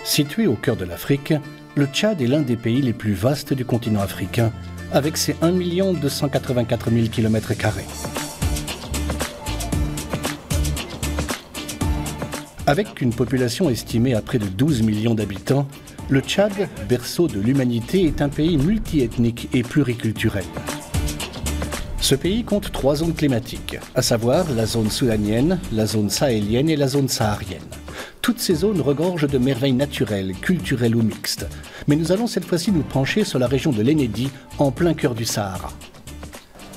Situé au cœur de l'Afrique, le Tchad est l'un des pays les plus vastes du continent africain, avec ses 1 284 000 km². Avec une population estimée à près de 12 millions d'habitants, le Tchad, berceau de l'humanité, est un pays multiethnique et pluriculturel. Ce pays compte 3 zones climatiques, à savoir la zone soudanienne, la zone sahélienne et la zone saharienne. Toutes ces zones regorgent de merveilles naturelles, culturelles ou mixtes. Mais nous allons cette fois-ci nous pencher sur la région de l'Enedi, en plein cœur du Sahara.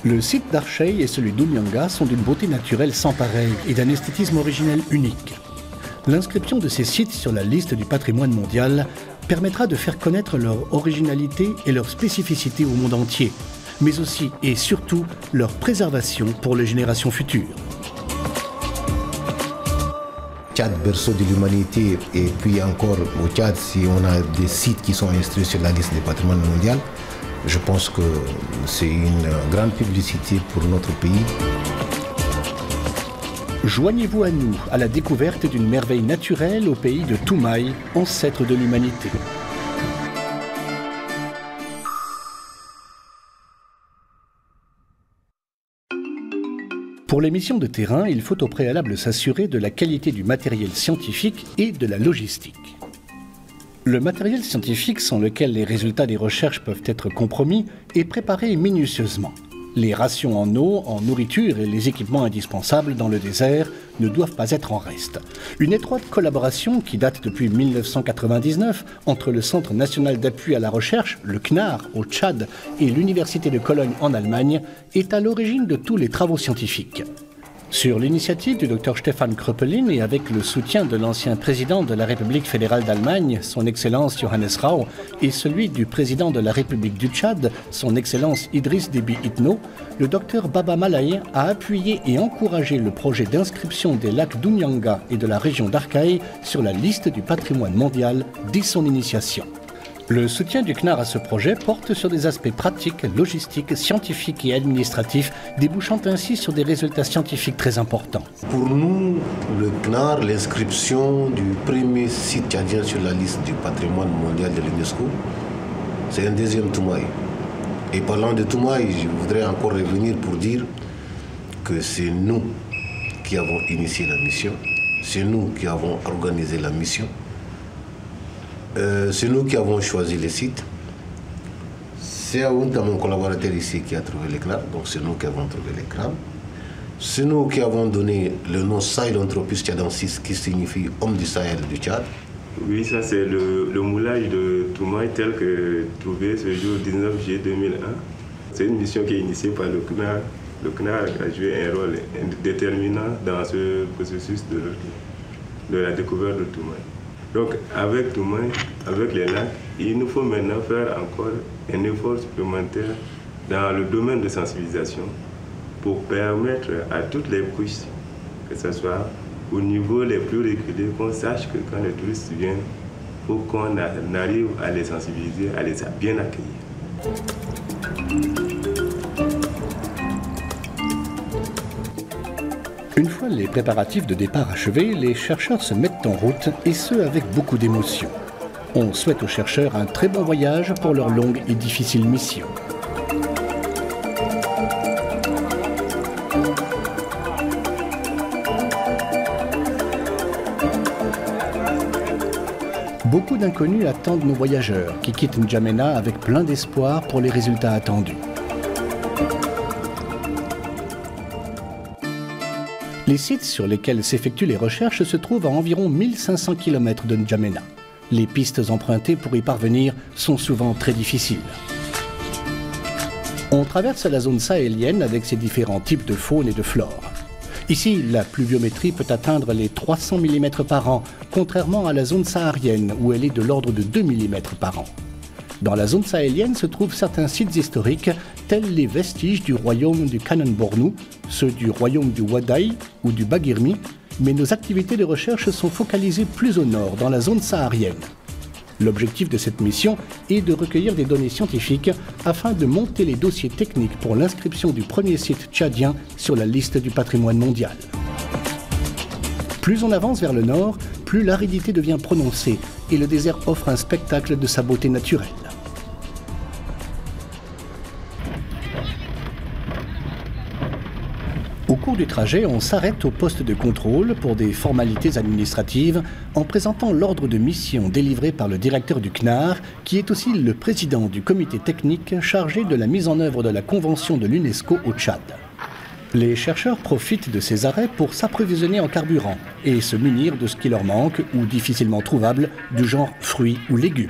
Le site d'Archei et celui d'Oumyanga sont d'une beauté naturelle sans pareille et d'un esthétisme originel unique. L'inscription de ces sites sur la liste du patrimoine mondial permettra de faire connaître leur originalité et leur spécificité au monde entier, mais aussi et surtout leur préservation pour les générations futures. Tchad, berceau de l'humanité, et puis encore au Tchad, si on a des sites qui sont inscrits sur la liste du patrimoine mondial, je pense que c'est une grande publicité pour notre pays. Joignez-vous à nous à la découverte d'une merveille naturelle au pays de Toumaï, ancêtre de l'humanité. Pour les missions de terrain, il faut au préalable s'assurer de la qualité du matériel scientifique et de la logistique. Le matériel scientifique sans lequel les résultats des recherches peuvent être compromis est préparé minutieusement. Les rations en eau, en nourriture et les équipements indispensables dans le désert ne doivent pas être en reste. Une étroite collaboration qui date depuis 1999 entre le Centre national d'appui à la recherche, le CNAR, au Tchad, et l'Université de Cologne en Allemagne est à l'origine de tous les travaux scientifiques. Sur l'initiative du Dr Stefan Kröppelin et avec le soutien de l'ancien président de la République fédérale d'Allemagne, son Excellence Johannes Rau, et celui du président de la République du Tchad, son Excellence Idriss Déby Itno, le Dr Baba Malaye a appuyé et encouragé le projet d'inscription des lacs d'Oumyanga et de la région d'Archaï sur la liste du patrimoine mondial dès son initiation. Le soutien du CNAR à ce projet porte sur des aspects pratiques, logistiques, scientifiques et administratifs, débouchant ainsi sur des résultats scientifiques très importants. Pour nous, le CNAR, l'inscription du premier site tchadien sur la liste du patrimoine mondial de l'UNESCO, c'est un deuxième Toumaï. Et parlant de Toumaï, je voudrais encore revenir pour dire que c'est nous qui avons initié la mission, c'est nous qui avons organisé la mission. C'est nous qui avons choisi les sites. C'est Aounta, mon collaborateur ici, qui a trouvé les crabes, donc c'est nous qui avons trouvé les crabes. C'est nous qui avons donné le nom Sahelanthropus tchadensis, qui signifie homme du Sahel du Tchad. Oui, ça c'est le moulage de Toumaï tel que trouvé ce jour 19 juillet 2001. C'est une mission qui est initiée par le CNAR. Le CNAR a joué un rôle déterminant dans ce processus de la découverte de Toumaï. Donc avec Toumaï, avec les lacs, il nous faut maintenant faire encore un effort supplémentaire dans le domaine de sensibilisation pour permettre à toutes les couches, que ce soit au niveau les plus reculés, qu'on sache que quand les touristes viennent, il faut qu'on arrive à les sensibiliser, à les bien accueillir. Une fois les préparatifs de départ achevés, les chercheurs se mettent en route, et ce avec beaucoup d'émotion. On souhaite aux chercheurs un très bon voyage pour leur longue et difficile mission. Beaucoup d'inconnus attendent nos voyageurs, qui quittent N'Djamena avec plein d'espoir pour les résultats attendus. Les sites sur lesquels s'effectuent les recherches se trouvent à environ 1500 km de N'Djamena. Les pistes empruntées pour y parvenir sont souvent très difficiles. On traverse la zone sahélienne avec ses différents types de faune et de flore. Ici, la pluviométrie peut atteindre les 300 mm par an, contrairement à la zone saharienne où elle est de l'ordre de 2 mm par an. Dans la zone sahélienne se trouvent certains sites historiques, tels les vestiges du royaume du Kanem-Bornou, ceux du royaume du Wadaï ou du Baguirmi, mais nos activités de recherche sont focalisées plus au nord, dans la zone saharienne. L'objectif de cette mission est de recueillir des données scientifiques afin de monter les dossiers techniques pour l'inscription du premier site tchadien sur la liste du patrimoine mondial. Plus on avance vers le nord, plus l'aridité devient prononcée et le désert offre un spectacle de sa beauté naturelle. Au cours du trajet, on s'arrête au poste de contrôle pour des formalités administratives en présentant l'ordre de mission délivré par le directeur du CNAR, qui est aussi le président du comité technique chargé de la mise en œuvre de la Convention de l'UNESCO au Tchad. Les chercheurs profitent de ces arrêts pour s'approvisionner en carburant et se munir de ce qui leur manque ou difficilement trouvable, du genre fruits ou légumes.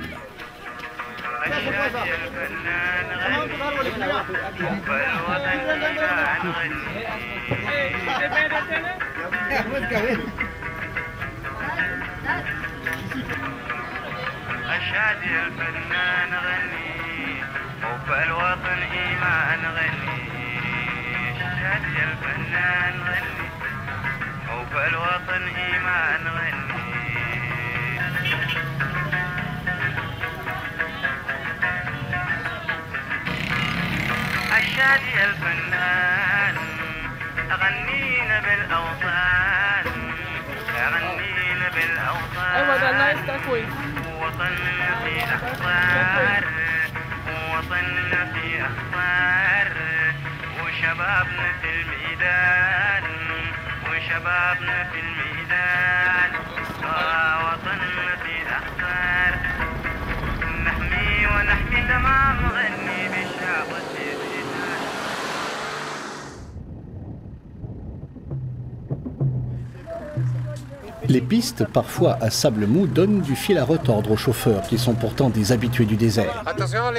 شادي الفنان أغنينا بالأوطان أغنينا بالأوطان وطننا في أخبار وطننا في أخبار وشبابنا في الميدان وشبابنا في الميدان وطننا في أخبار نحمي ونحمي تمام نغني بالشعب Les pistes, parfois à sable mou, donnent du fil à retordre aux chauffeurs qui sont pourtant des habitués du désert.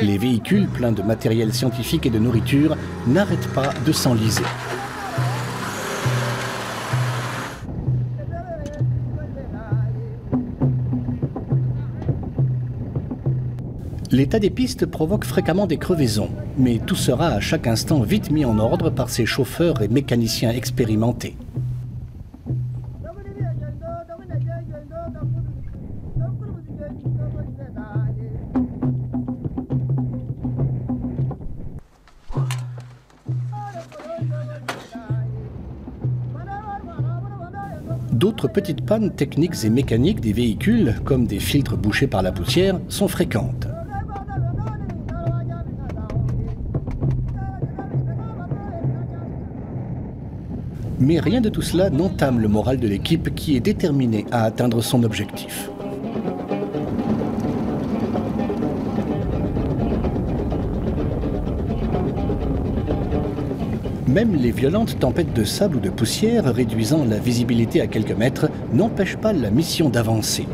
Les véhicules pleins de matériel scientifique et de nourriture n'arrêtent pas de s'enliser. L'état des pistes provoque fréquemment des crevaisons, mais tout sera à chaque instant vite mis en ordre par ces chauffeurs et mécaniciens expérimentés. D'autres petites pannes techniques et mécaniques des véhicules, comme des filtres bouchés par la poussière, sont fréquentes. Mais rien de tout cela n'entame le moral de l'équipe qui est déterminée à atteindre son objectif. Même les violentes tempêtes de sable ou de poussière réduisant la visibilité à quelques mètres n'empêchent pas la mission d'avancer.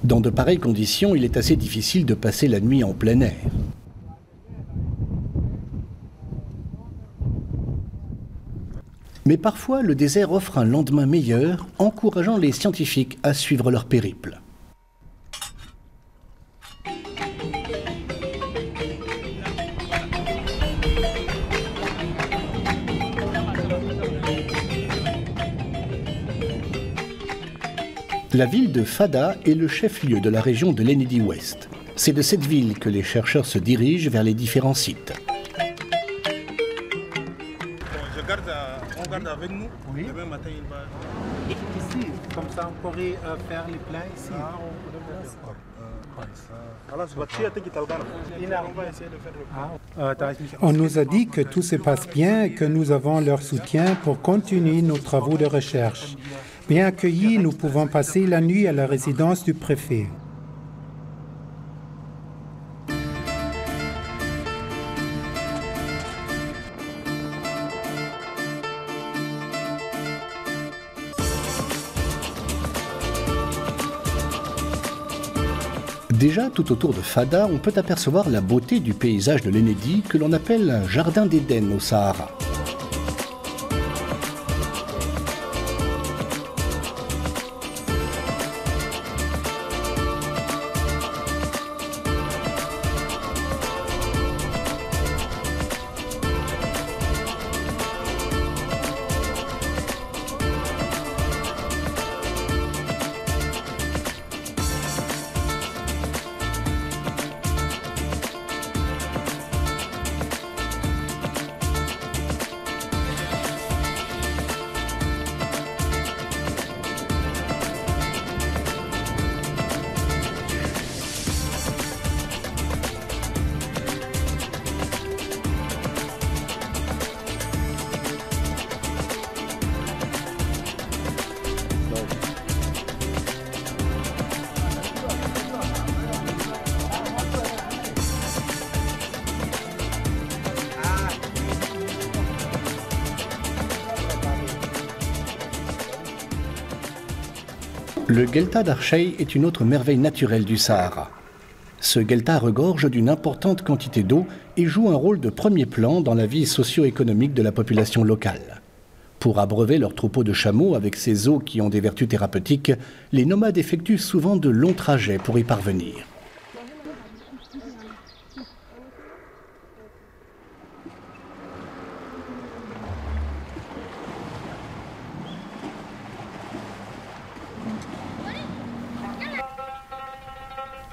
Dans de pareilles conditions, il est assez difficile de passer la nuit en plein air. Mais parfois, le désert offre un lendemain meilleur, encourageant les scientifiques à suivre leur périple. La ville de Fada est le chef-lieu de la région de l'Ennedi Ouest. C'est de cette ville que les chercheurs se dirigent vers les différents sites. On garde avec nous. Oui. Demain matin, il va. Ici, comme ça, on pourrait faire les plats ici. On nous a dit que tout se passe bien et que nous avons leur soutien pour continuer nos travaux de recherche. Bien accueillis, nous pouvons passer la nuit à la résidence du préfet. Déjà, tout autour de Fada, on peut apercevoir la beauté du paysage de l'Ennedi que l'on appelle un jardin d'Éden au Sahara. Le Guelta d'Archei est une autre merveille naturelle du Sahara. Ce Guelta regorge d'une importante quantité d'eau et joue un rôle de premier plan dans la vie socio-économique de la population locale. Pour abreuver leurs troupeaux de chameaux avec ces eaux qui ont des vertus thérapeutiques, les nomades effectuent souvent de longs trajets pour y parvenir.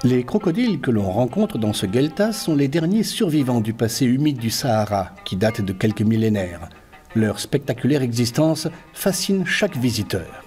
Les crocodiles que l'on rencontre dans ce Guelta sont les derniers survivants du passé humide du Sahara, qui date de quelques millénaires. Leur spectaculaire existence fascine chaque visiteur.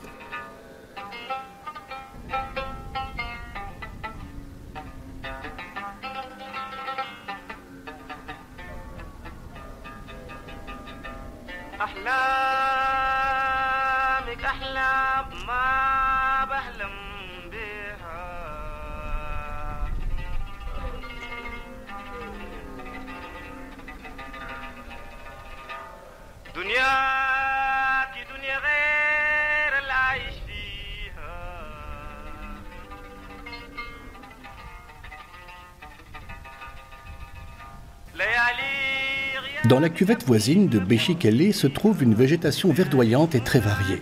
Dans la cuvette voisine de Béchikelle se trouve une végétation verdoyante et très variée.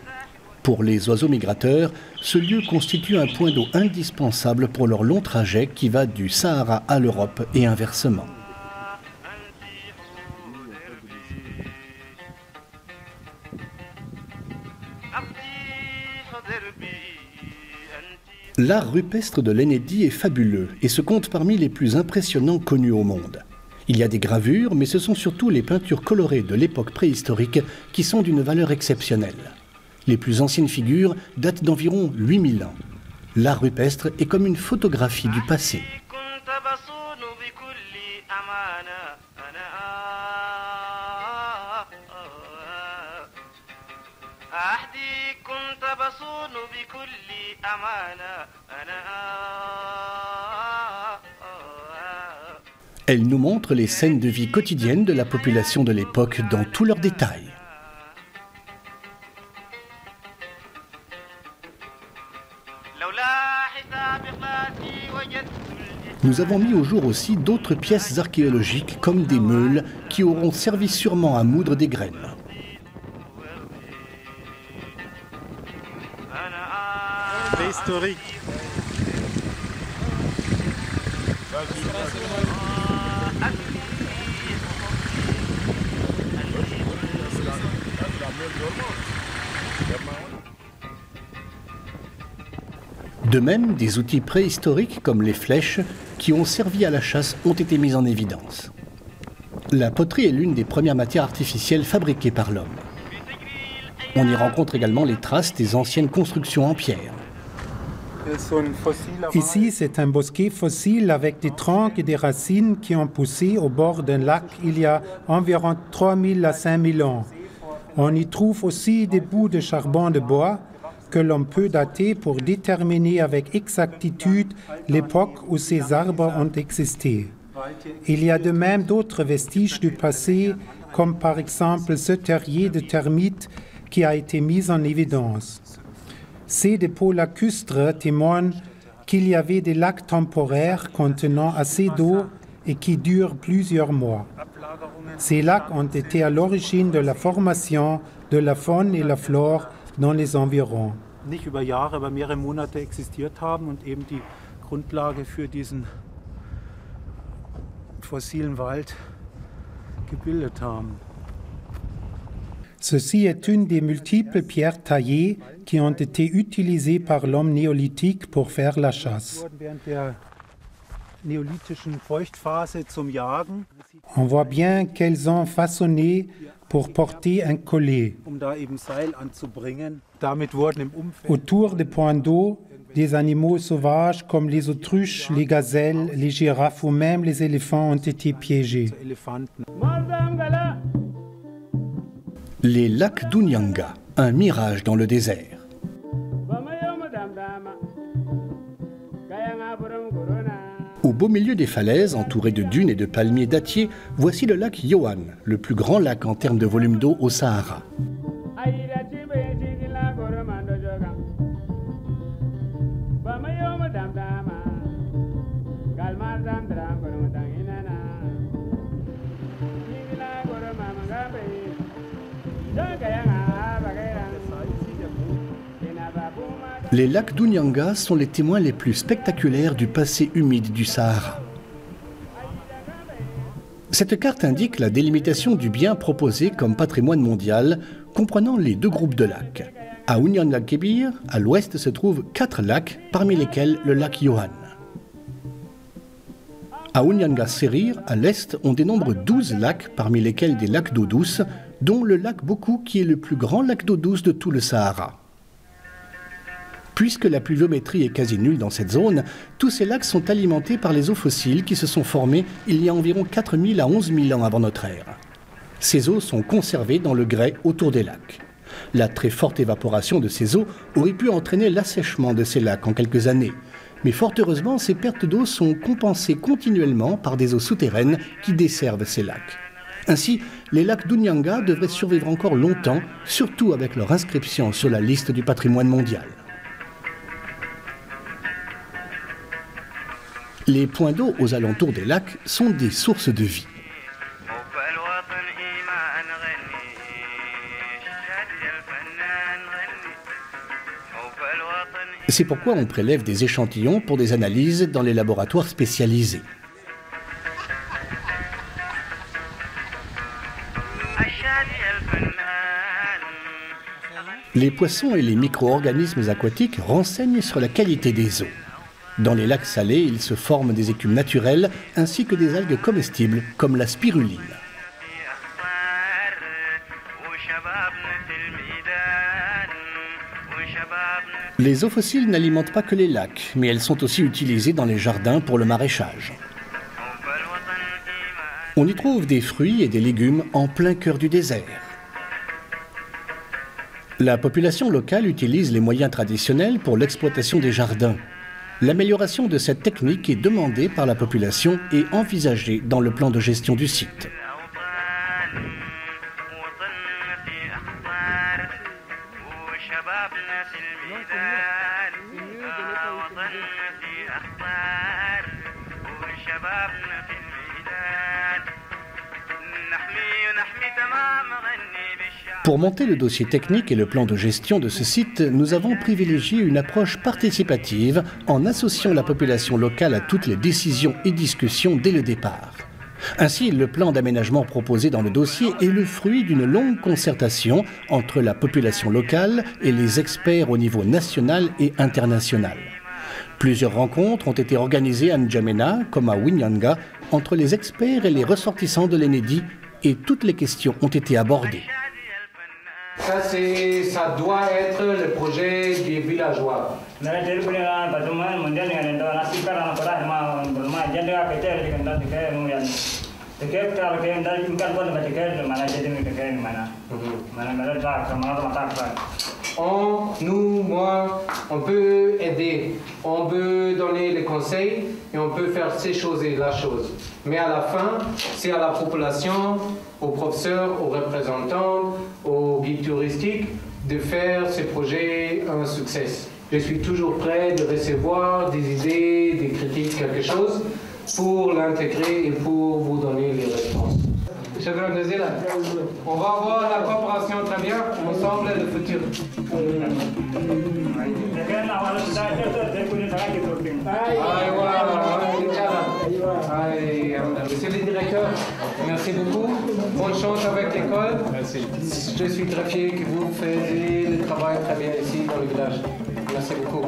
Pour les oiseaux migrateurs, ce lieu constitue un point d'eau indispensable pour leur long trajet qui va du Sahara à l'Europe et inversement. L'art rupestre de l'Enedi est fabuleux et se compte parmi les plus impressionnants connus au monde. Il y a des gravures, mais ce sont surtout les peintures colorées de l'époque préhistorique qui sont d'une valeur exceptionnelle. Les plus anciennes figures datent d'environ 8000 ans. L'art rupestre est comme une photographie du passé. Elle nous montre les scènes de vie quotidienne de la population de l'époque dans tous leurs détails. Nous avons mis au jour aussi d'autres pièces archéologiques comme des meules qui auront servi sûrement à moudre des graines. Préhistorique. De même, des outils préhistoriques comme les flèches qui ont servi à la chasse ont été mis en évidence. La poterie est l'une des premières matières artificielles fabriquées par l'homme. On y rencontre également les traces des anciennes constructions en pierre. Ici, c'est un bosquet fossile avec des troncs et des racines qui ont poussé au bord d'un lac il y a environ 3000 à 5000 ans. On y trouve aussi des bouts de charbon de bois que l'on peut dater pour déterminer avec exactitude l'époque où ces arbres ont existé. Il y a de même d'autres vestiges du passé, comme par exemple ce terrier de termites qui a été mis en évidence. Ces dépôts lacustres témoignent qu'il y avait des lacs temporaires contenant assez d'eau et qui durent plusieurs mois. Ces lacs ont été à l'origine de la formation de la faune et la flore dans les environs. Nicht über Jahre, aber mehrere Monate existiert haben und eben die Grundlage für diesen fossilen Wald gebildet haben. Ceci est une des multiples pierres taillées qui ont été utilisées par l'homme néolithique pour faire la chasse. Während der neolithischen Feuchtphase zum Jagen, On voit bien qu'elles ont façonné pour porter un collet. da eben Seil anzubringen. Damit wurden im Umfeld Autour des points d'eau, des animaux sauvages comme les autruches, les gazelles, les girafes ou même les éléphants ont été piégés. Elefanten. Les lacs d'Unyanga, un mirage dans le désert. Au beau milieu des falaises, entouré de dunes et de palmiers dattiers, voici le lac Yohan, le plus grand lac en termes de volume d'eau au Sahara. Les lacs d'Ounyanga sont les témoins les plus spectaculaires du passé humide du Sahara. Cette carte indique la délimitation du bien proposé comme patrimoine mondial, comprenant les deux groupes de lacs. À Ounyanga Kebir, à l'ouest, se trouvent 4 lacs, parmi lesquels le lac Yohan. À Ounyanga Serir, à l'est, on dénombre 12 lacs, parmi lesquels des lacs d'eau douce, dont le lac Bokou, qui est le plus grand lac d'eau douce de tout le Sahara. Puisque la pluviométrie est quasi nulle dans cette zone, tous ces lacs sont alimentés par les eaux fossiles qui se sont formées il y a environ 4000 à 11 000 ans avant notre ère. Ces eaux sont conservées dans le grès autour des lacs. La très forte évaporation de ces eaux aurait pu entraîner l'assèchement de ces lacs en quelques années. Mais fort heureusement, ces pertes d'eau sont compensées continuellement par des eaux souterraines qui desservent ces lacs. Ainsi, les lacs d'Ounyanga devraient survivre encore longtemps, surtout avec leur inscription sur la liste du patrimoine mondial. Les points d'eau aux alentours des lacs sont des sources de vie. C'est pourquoi on prélève des échantillons pour des analyses dans les laboratoires spécialisés. Les poissons et les micro-organismes aquatiques renseignent sur la qualité des eaux. Dans les lacs salés, il se forment des écumes naturelles ainsi que des algues comestibles comme la spiruline. Les eaux fossiles n'alimentent pas que les lacs, mais elles sont aussi utilisées dans les jardins pour le maraîchage. On y trouve des fruits et des légumes en plein cœur du désert. La population locale utilise les moyens traditionnels pour l'exploitation des jardins. L'amélioration de cette technique est demandée par la population et envisagée dans le plan de gestion du site. Pour monter le dossier technique et le plan de gestion de ce site, nous avons privilégié une approche participative en associant la population locale à toutes les décisions et discussions dès le départ. Ainsi, le plan d'aménagement proposé dans le dossier est le fruit d'une longue concertation entre la population locale et les experts au niveau national et international. Plusieurs rencontres ont été organisées à N'Djamena, comme à Ounyanga, entre les experts et les ressortissants de l'Enedi, et toutes les questions ont été abordées. Ça doit être le projet des villageois. On peut aider, on peut donner les conseils et on peut faire ces choses et la chose. Mais à la fin, c'est à la population, aux professeurs, aux représentants, aux guides touristiques de faire ces projets un succès. Je suis toujours prêt de recevoir des idées, des critiques, quelque chose pour l'intégrer et pour vous donner les réponses. On va avoir la coopération très bien, ensemble le futur. Monsieur le directeur, merci beaucoup. Bonne chance avec l'école. Je suis très fier que vous faisiez le travail très bien ici dans le village. Merci beaucoup.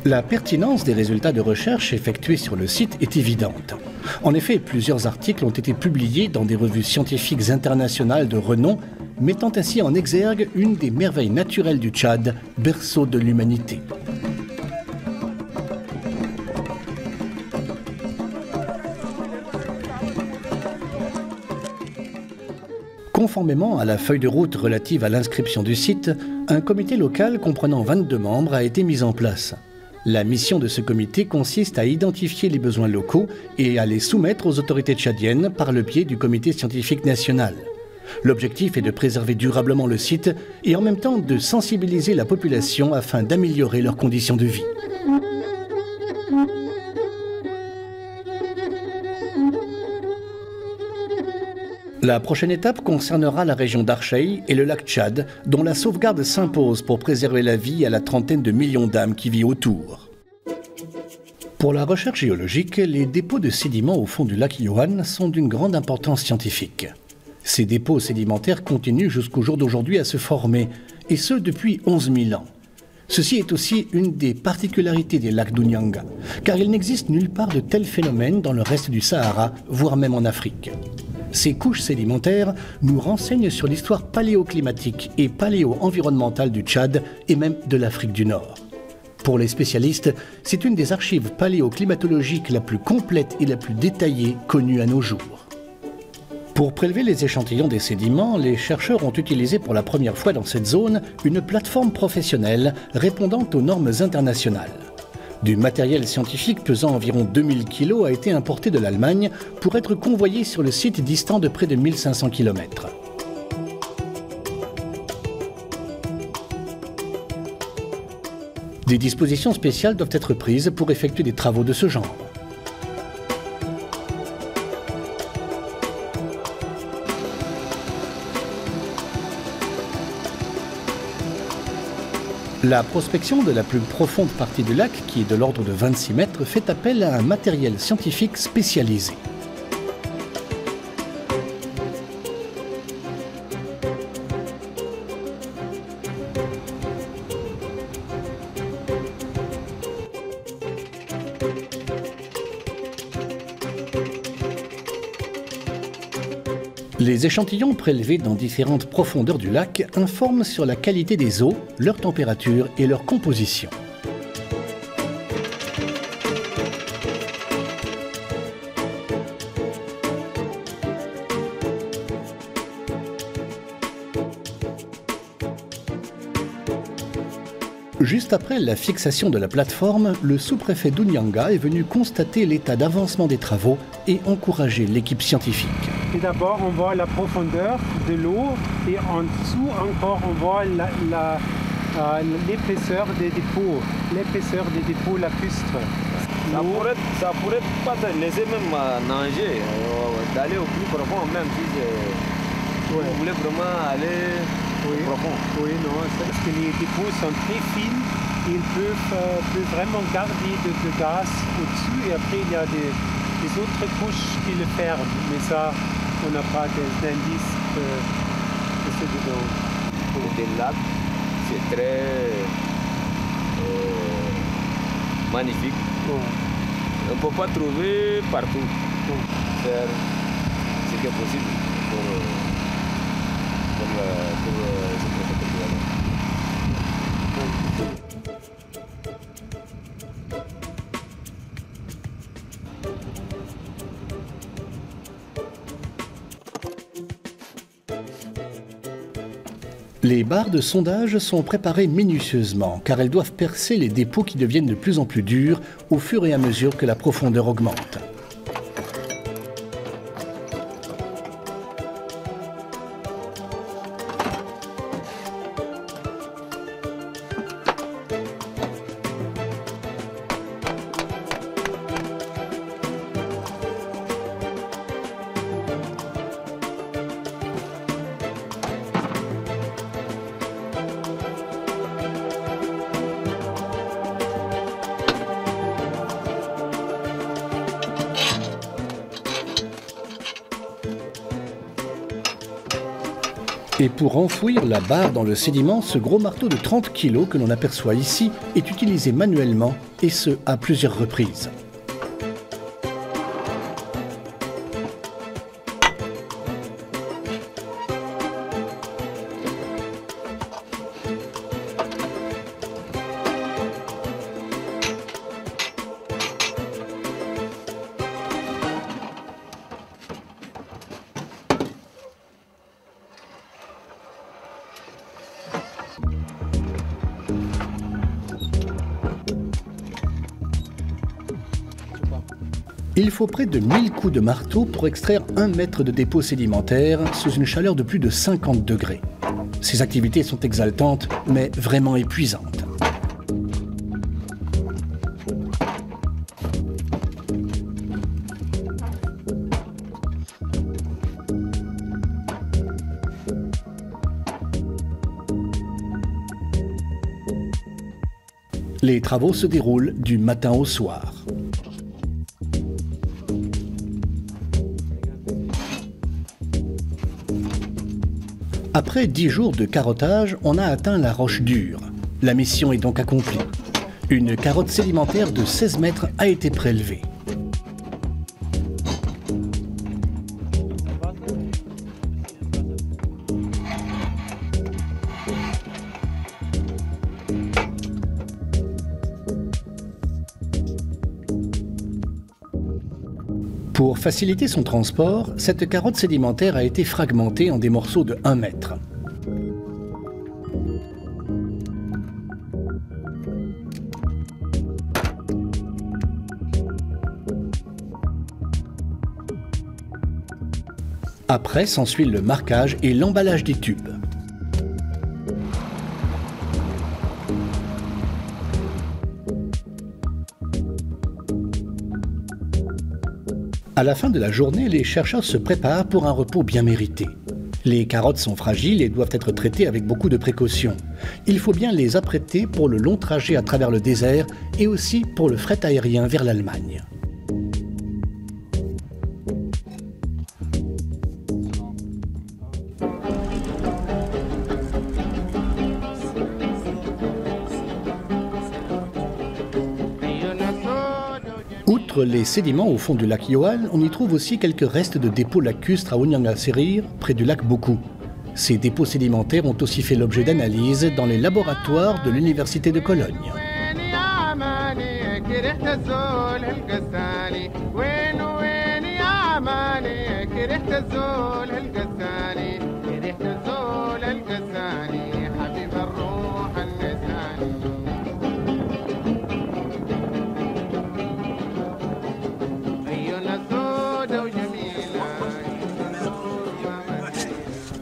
La pertinence des résultats de recherche effectués sur le site est évidente. En effet, plusieurs articles ont été publiés dans des revues scientifiques internationales de renom, mettant ainsi en exergue une des merveilles naturelles du Tchad, berceau de l'humanité. Conformément à la feuille de route relative à l'inscription du site, un comité local comprenant 22 membres a été mis en place. La mission de ce comité consiste à identifier les besoins locaux et à les soumettre aux autorités tchadiennes par le biais du comité scientifique national. L'objectif est de préserver durablement le site et en même temps de sensibiliser la population afin d'améliorer leurs conditions de vie. La prochaine étape concernera la région d'Archeï et le lac Tchad, dont la sauvegarde s'impose pour préserver la vie à la trentaine de millions d'âmes qui vivent autour. Pour la recherche géologique, les dépôts de sédiments au fond du lac Yohan sont d'une grande importance scientifique. Ces dépôts sédimentaires continuent jusqu'au jour d'aujourd'hui à se former, et ce depuis 11 000 ans. Ceci est aussi une des particularités des lacs d'Unyanga, car il n'existe nulle part de tels phénomènes dans le reste du Sahara, voire même en Afrique. Ces couches sédimentaires nous renseignent sur l'histoire paléoclimatique et paléo-environnementale du Tchad et même de l'Afrique du Nord. Pour les spécialistes, c'est une des archives paléoclimatologiques la plus complète et la plus détaillée connue à nos jours. Pour prélever les échantillons des sédiments, les chercheurs ont utilisé pour la première fois dans cette zone une plateforme professionnelle répondant aux normes internationales. Du matériel scientifique pesant environ 2000 kg a été importé de l'Allemagne pour être convoyé sur le site distant de près de 1500 km. Des dispositions spéciales doivent être prises pour effectuer des travaux de ce genre. La prospection de la plus profonde partie du lac, qui est de l'ordre de 26 mètres, fait appel à un matériel scientifique spécialisé. Les échantillons prélevés dans différentes profondeurs du lac informent sur la qualité des eaux, leur température et leur composition. Juste après la fixation de la plateforme, le sous-préfet d'Unyanga est venu constater l'état d'avancement des travaux et encourager l'équipe scientifique. Et d'abord, on voit la profondeur de l'eau et en dessous encore, on voit l'épaisseur des dépôts, lacustres. Ça pourrait pas te laisser même nager, d'aller au plus profond, même si vous voulez vraiment aller profond. Oui, non, parce que les dépôts sont très fins, ils peuvent vraiment garder de gaz au-dessus et après il y a des autres couches qui le ferment, mais ça, on n'a pas d'indice que c'est dedans. Des lacs, c'est très magnifique. On ne peut pas trouver partout. Faire ce qui est possible pour ce projet. Les barres de sondage sont préparées minutieusement car elles doivent percer les dépôts qui deviennent de plus en plus durs au fur et à mesure que la profondeur augmente. Et pour enfouir la barre dans le sédiment, ce gros marteau de 30 kg que l'on aperçoit ici est utilisé manuellement, et ce à plusieurs reprises. Il faut près de 1000 coups de marteau pour extraire 1 mètre de dépôt sédimentaire sous une chaleur de plus de 50 degrés. Ces activités sont exaltantes, mais vraiment épuisantes. Les travaux se déroulent du matin au soir. Après 10 jours de carottage, on a atteint la roche dure. La mission est donc accomplie. Une carotte sédimentaire de 16 mètres a été prélevée. Pour faciliter son transport, cette carotte sédimentaire a été fragmentée en des morceaux de 1 mètre. Après s'ensuit le marquage et l'emballage des tubes. À la fin de la journée, les chercheurs se préparent pour un repos bien mérité. Les carottes sont fragiles et doivent être traitées avec beaucoup de précautions. Il faut bien les apprêter pour le long trajet à travers le désert et aussi pour le fret aérien vers l'Allemagne. Outre les sédiments au fond du lac Yoal, on y trouve aussi quelques restes de dépôts lacustres à Unyanga Serir, près du lac Boku. Ces dépôts sédimentaires ont aussi fait l'objet d'analyses dans les laboratoires de l'Université de Cologne.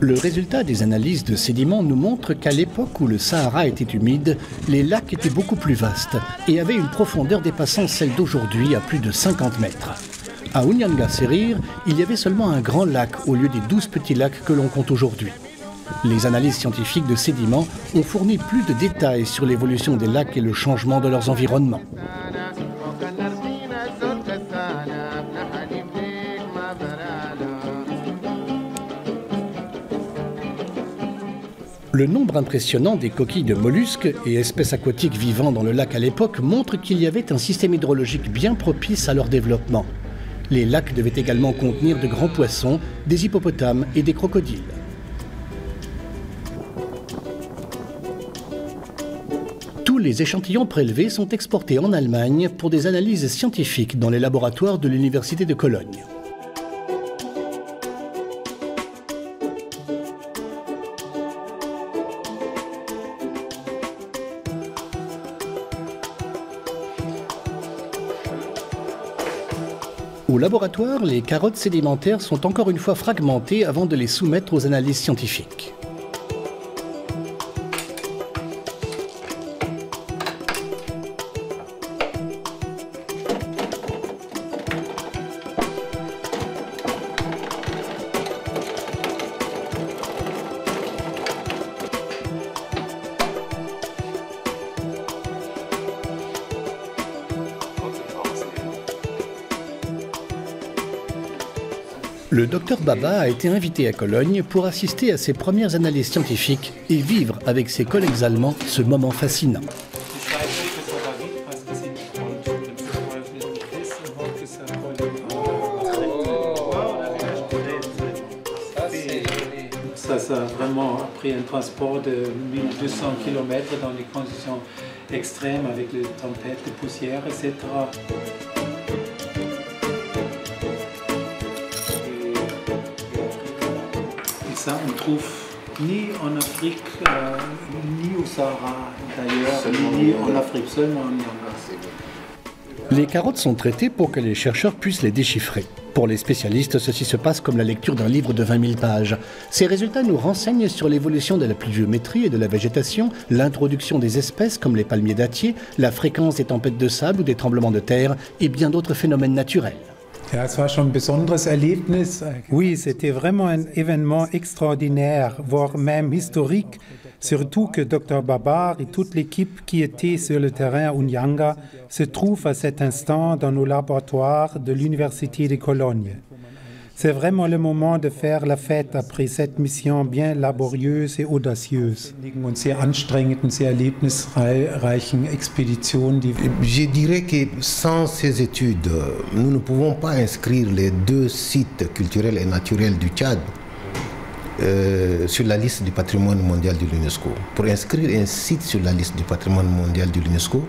Le résultat des analyses de sédiments nous montre qu'à l'époque où le Sahara était humide, les lacs étaient beaucoup plus vastes et avaient une profondeur dépassant celle d'aujourd'hui à plus de 50 mètres. À Unyanga Serir, il y avait seulement un grand lac au lieu des 12 petits lacs que l'on compte aujourd'hui. Les analyses scientifiques de sédiments ont fourni plus de détails sur l'évolution des lacs et le changement de leurs environnements. Le nombre impressionnant des coquilles de mollusques et espèces aquatiques vivant dans le lac à l'époque montre qu'il y avait un système hydrologique bien propice à leur développement. Les lacs devaient également contenir de grands poissons, des hippopotames et des crocodiles. Tous les échantillons prélevés sont exportés en Allemagne pour des analyses scientifiques dans les laboratoires de l'Université de Cologne. Au laboratoire, les carottes sédimentaires sont encore une fois fragmentées avant de les soumettre aux analyses scientifiques. Le docteur Baba a été invité à Cologne pour assister à ses premières analyses scientifiques et vivre avec ses collègues allemands ce moment fascinant. Ça a vraiment pris un transport de 1200 km dans des conditions extrêmes avec les tempêtes de poussière, etc. Ça, on trouve ni en Afrique, ni au Sahara d'ailleurs, ni en Afrique, seulement en Unyanga. Les carottes sont traitées pour que les chercheurs puissent les déchiffrer. Pour les spécialistes, ceci se passe comme la lecture d'un livre de 20 000 pages. Ces résultats nous renseignent sur l'évolution de la pluviométrie et de la végétation, l'introduction des espèces comme les palmiers dattiers, la fréquence des tempêtes de sable ou des tremblements de terre et bien d'autres phénomènes naturels. Oui, c'était vraiment un événement extraordinaire, voire même historique, surtout que Dr Babar et toute l'équipe qui était sur le terrain à Unyanga se trouvent à cet instant dans nos laboratoires de l'Université de Cologne. C'est vraiment le moment de faire la fête après cette mission bien laborieuse et audacieuse. Je dirais que sans ces études, nous ne pouvons pas inscrire les 2 sites culturels et naturels du Tchad sur la liste du patrimoine mondial de l'UNESCO. Pour inscrire un site sur la liste du patrimoine mondial de l'UNESCO,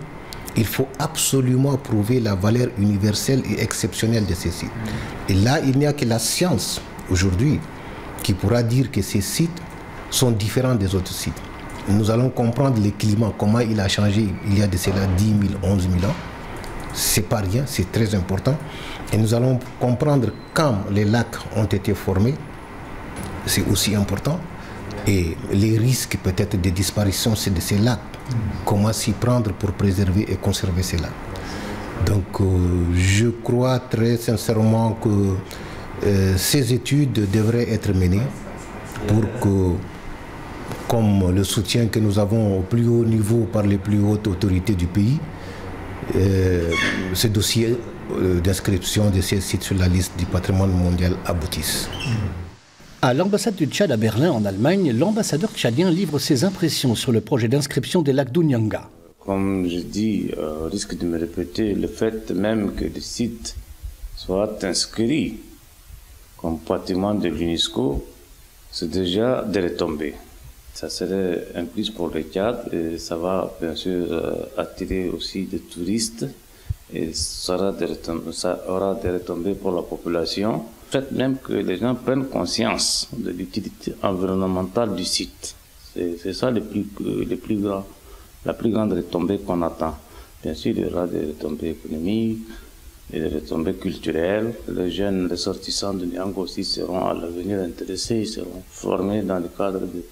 il faut absolument prouver la valeur universelle et exceptionnelle de ces sites. Et là, il n'y a que la science, aujourd'hui, qui pourra dire que ces sites sont différents des autres sites. Nous allons comprendre le climat, comment il a changé il y a de cela 10 000, 11 000 ans. C'est pas rien, c'est très important. Et nous allons comprendre quand les lacs ont été formés, c'est aussi important. Et les risques peut-être de disparition de ces lacs. Comment s'y prendre pour préserver et conserver ces lacs. Donc je crois très sincèrement que ces études devraient être menées pour que, comme le soutien que nous avons au plus haut niveau par les plus hautes autorités du pays, ce dossier d'inscription de ces sites sur la liste du patrimoine mondial aboutisse. À l'ambassade du Tchad à Berlin, en Allemagne, l'ambassadeur tchadien livre ses impressions sur le projet d'inscription des lacs d'Unyanga. Comme je dis, au risque de me répéter, le fait même que le site soit inscrit comme patrimoine de l'UNESCO, c'est déjà des retombées. Ça serait un plus pour le Tchad et ça va bien sûr attirer aussi des touristes et ça aura des retombées pour la population. Le fait même que les gens prennent conscience de l'utilité environnementale du site. C'est ça la plus grande retombée qu'on attend. Bien sûr, il y aura des retombées économiques, et des retombées culturelles. Les jeunes ressortissants de Nyanga aussi seront à l'avenir intéressés, ils seront formés dans le cadre de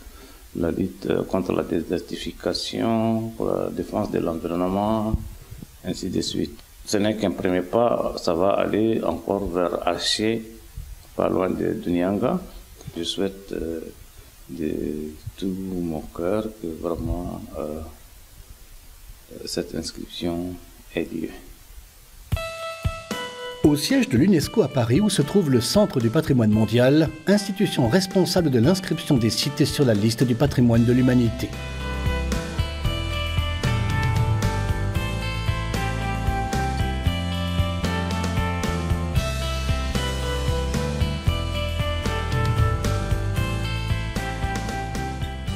la lutte contre la désertification, pour la défense de l'environnement, ainsi de suite. Ce n'est qu'un premier pas, ça va aller encore vers Arché, pas loin de Nyanga. Je souhaite de tout mon cœur que vraiment cette inscription ait lieu. Au siège de l'UNESCO à Paris, où se trouve le Centre du patrimoine mondial, institution responsable de l'inscription des sites sur la liste du patrimoine de l'humanité.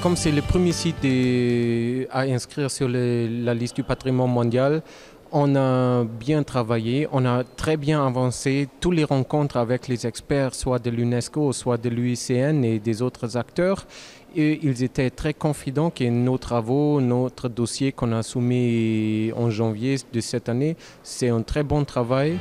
Comme c'est le premier site à inscrire sur la liste du patrimoine mondial, on a bien travaillé, on a très bien avancé. Toutes les rencontres avec les experts, soit de l'UNESCO, soit de l'UICN et des autres acteurs, et ils étaient très confidents que nos travaux, notre dossier qu'on a soumis en janvier de cette année, c'est un très bon travail.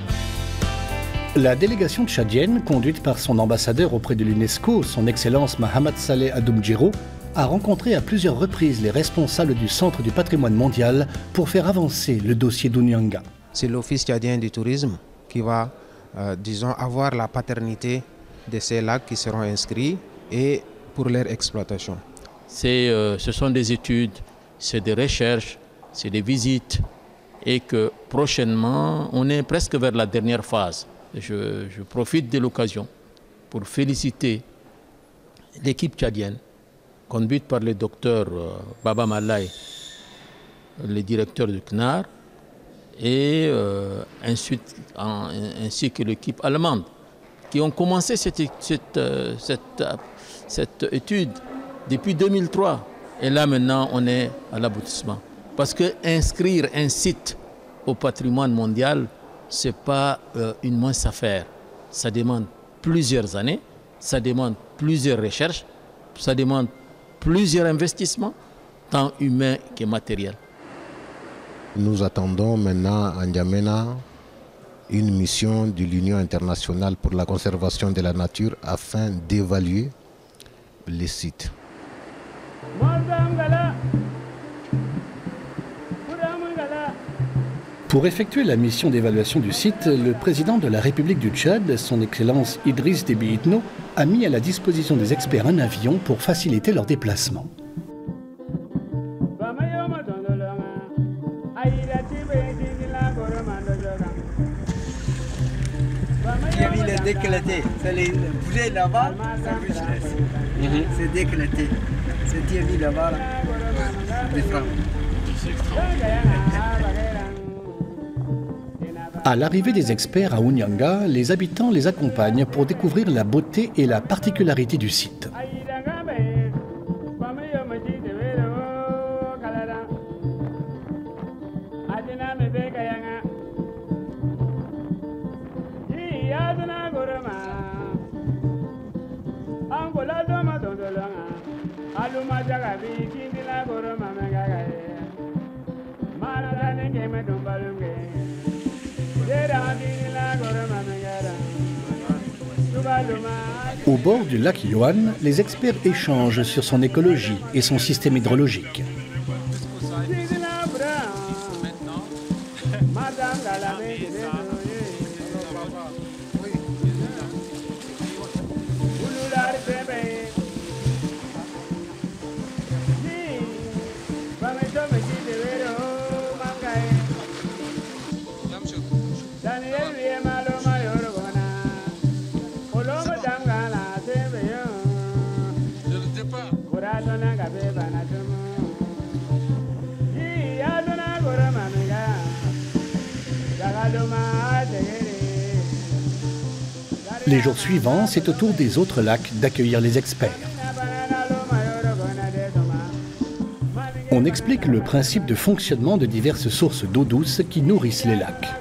La délégation tchadienne, conduite par son ambassadeur auprès de l'UNESCO, son Excellence Mahamad Saleh Adoumdjiro, a rencontré à plusieurs reprises les responsables du Centre du patrimoine mondial pour faire avancer le dossier d'Unyanga. C'est l'Office tchadien du tourisme qui va, disons, avoir la paternité de ces lacs qui seront inscrits et pour leur exploitation. Ce sont des études, c'est des recherches, c'est des visites et que prochainement, on est presque vers la dernière phase. Je profite de l'occasion pour féliciter l'équipe tchadienne conduite par le docteur Baba Malay, le directeur du CNAR, et ainsi que l'équipe allemande, qui ont commencé cette étude depuis 2003. Et là maintenant, on est à l'aboutissement. Parce que inscrire un site au patrimoine mondial, ce n'est pas une mince affaire. Ça demande plusieurs années, ça demande plusieurs recherches, ça demande plusieurs investissements, tant humains que matériels. Nous attendons maintenant à N'Djamena une mission de l'Union internationale pour la conservation de la nature afin d'évaluer les sites. Pour effectuer la mission d'évaluation du site, le président de la République du Tchad, son Excellence Idriss Déby Itno, a mis à la disposition des experts un avion pour faciliter leur déplacement. C'est déclaté. C'est les bougets là-bas, c'est déclaté. C'est Thierry là-bas, des francs. À l'arrivée des experts à Ounyanga, les habitants les accompagnent pour découvrir la beauté et la particularité du site. Au bord du lac Yohan, les experts échangent sur son écologie et son système hydrologique. Les jours suivants, c'est au tour des autres lacs d'accueillir les experts. On explique le principe de fonctionnement de diverses sources d'eau douce qui nourrissent les lacs.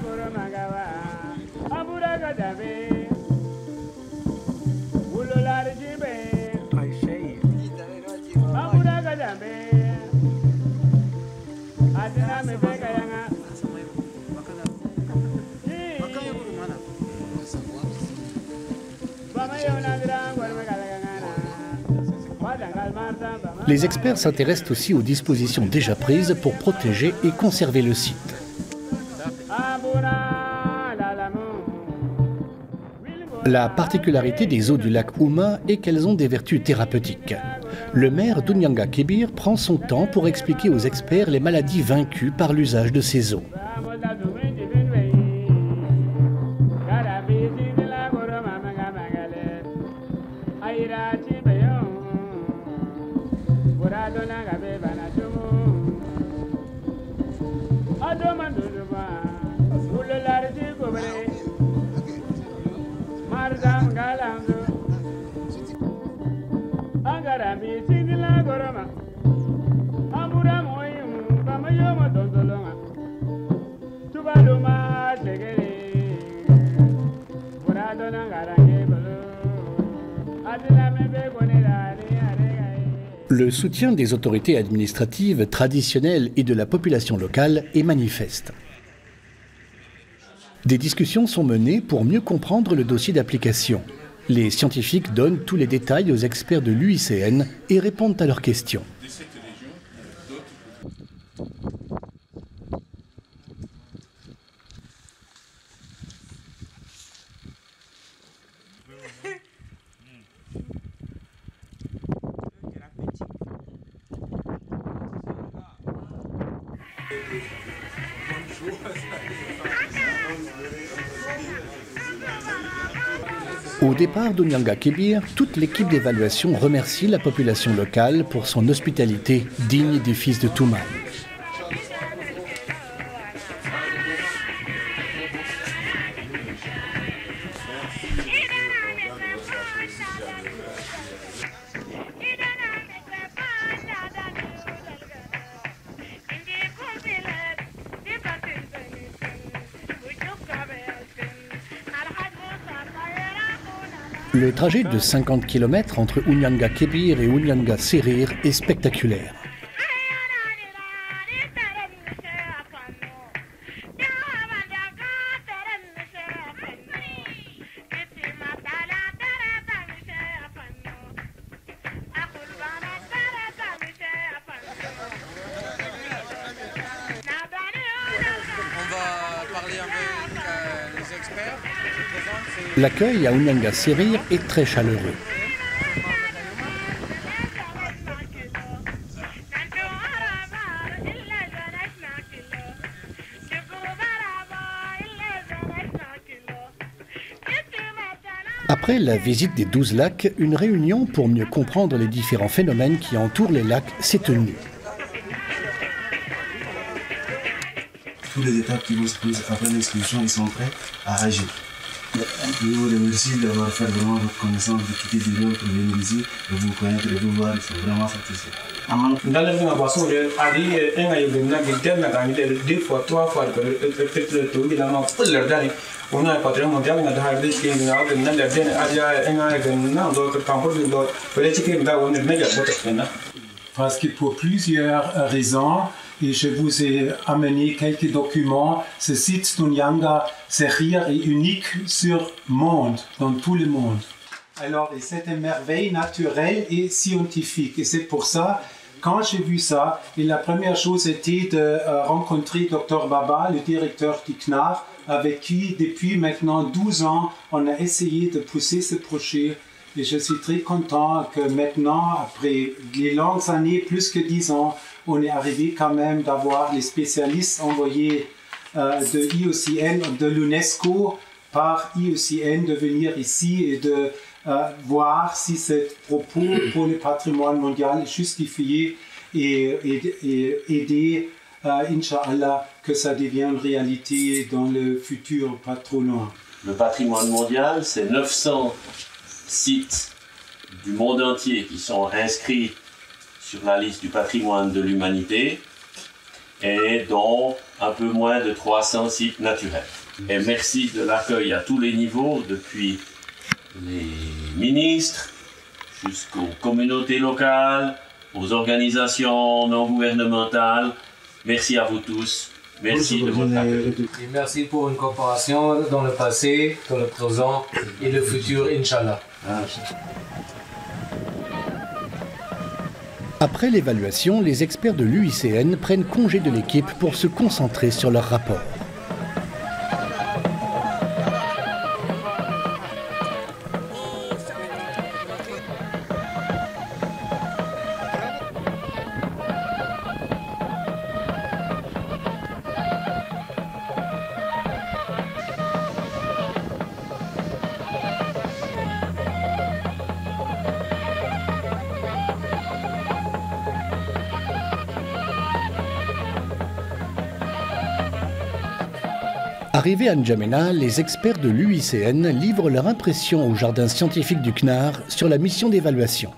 Les experts s'intéressent aussi aux dispositions déjà prises pour protéger et conserver le site. La particularité des eaux du lac Ouma est qu'elles ont des vertus thérapeutiques. Le maire d'Ounyanga Kébir prend son temps pour expliquer aux experts les maladies vaincues par l'usage de ces eaux. Le soutien des autorités administratives traditionnelles et de la population locale est manifeste. Des discussions sont menées pour mieux comprendre le dossier d'application. Les scientifiques donnent tous les détails aux experts de l'UICN et répondent à leurs questions. Au départ d'Ounyanga Kébir, toute l'équipe d'évaluation remercie la population locale pour son hospitalité digne des fils de Toumaï. Le trajet de 50 km entre Ounyanga Kébir et Ounyanga Serir est spectaculaire. L'accueil à Ounyanga Serir est très chaleureux. Après la visite des 12 lacs, une réunion pour mieux comprendre les différents phénomènes qui entourent les lacs s'est tenue. Toutes les étapes qui vont se poser après l'expulsion, ils sont prêts à agir. Je vous remercie d'avoir fait vraiment votre connaissance, de quitter des gens pour venir ici, de vous connaître, de vous voir, ils sont vraiment satisfaits. Parce que pour plusieurs raisons, et je vous ai amené quelques documents, ce site d'Ounyanga Serir est unique sur le monde, dans tout le monde. Alors, c'est une merveille naturelle et scientifique. Et c'est pour ça, quand j'ai vu ça, et la première chose était de rencontrer Dr Baba, le directeur du CNAR, avec qui, depuis maintenant 12 ans, on a essayé de pousser ce projet. Et je suis très content que maintenant, après les longues années, plus que 10 ans, on est arrivé quand même d'avoir les spécialistes envoyés de IUCN, de l'UNESCO, par IUCN, de venir ici et de voir si ce propos pour le patrimoine mondial est justifié et aider, Inch'Allah, que ça devienne réalité dans le futur pas trop loin. Le patrimoine mondial, c'est 900 sites du monde entier qui sont inscrits sur la liste du patrimoine de l'humanité et dont un peu moins de 300 sites naturels. Et merci de l'accueil à tous les niveaux, depuis les ministres jusqu'aux communautés locales, aux organisations non gouvernementales. Merci à vous tous. Merci de votre accueil. Et merci pour une coopération dans le passé, dans le présent et le futur, Inch'Allah. Après l'évaluation, les experts de l'UICN prennent congé de l'équipe pour se concentrer sur leur rapport. Arrivés à N'Djamena, les experts de l'UICN livrent leur impression au jardin scientifique du CNAR sur la mission d'évaluation.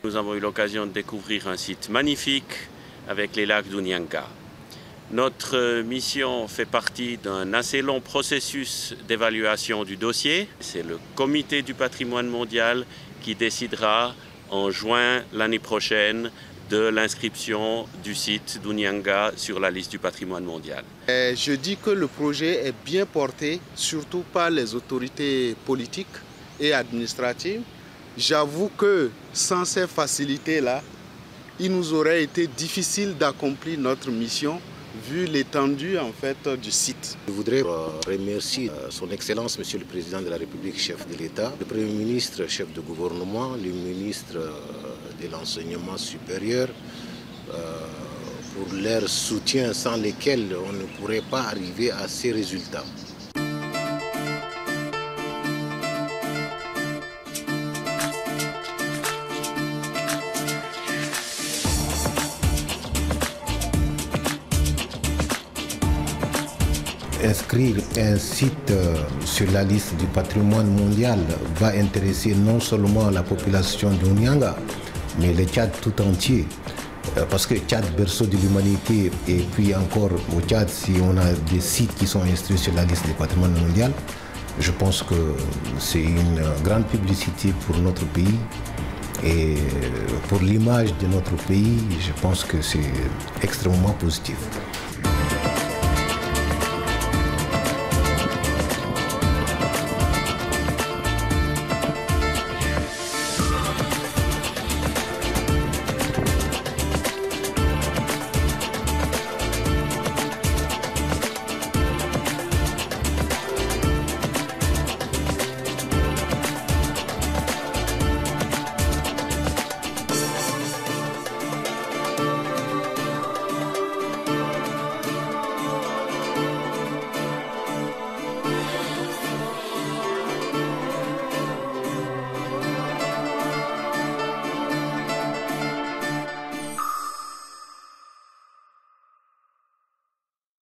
Nous avons eu l'occasion de découvrir un site magnifique avec les lacs d'Ounyanga. Notre mission fait partie d'un assez long processus d'évaluation du dossier. C'est le comité du patrimoine mondial qui décidera en juin l'année prochaine de l'inscription du site d'Ounyanga sur la liste du patrimoine mondial. Je dis que le projet est bien porté, surtout par les autorités politiques et administratives. J'avoue que sans ces facilités-là, il nous aurait été difficile d'accomplir notre mission vu l'étendue en fait du site. Je voudrais remercier son Excellence, Monsieur le Président de la République, chef de l'État, le Premier ministre, chef de gouvernement, le ministre de l'Enseignement supérieur, pour leur soutien sans lesquels on ne pourrait pas arriver à ces résultats. Inscrire un site sur la liste du patrimoine mondial va intéresser non seulement la population d'Ounyanga, mais le Tchad tout entier. Parce que Tchad, berceau de l'humanité, et puis encore au Tchad, si on a des sites qui sont inscrits sur la liste du patrimoine mondial, je pense que c'est une grande publicité pour notre pays et pour l'image de notre pays, je pense que c'est extrêmement positif.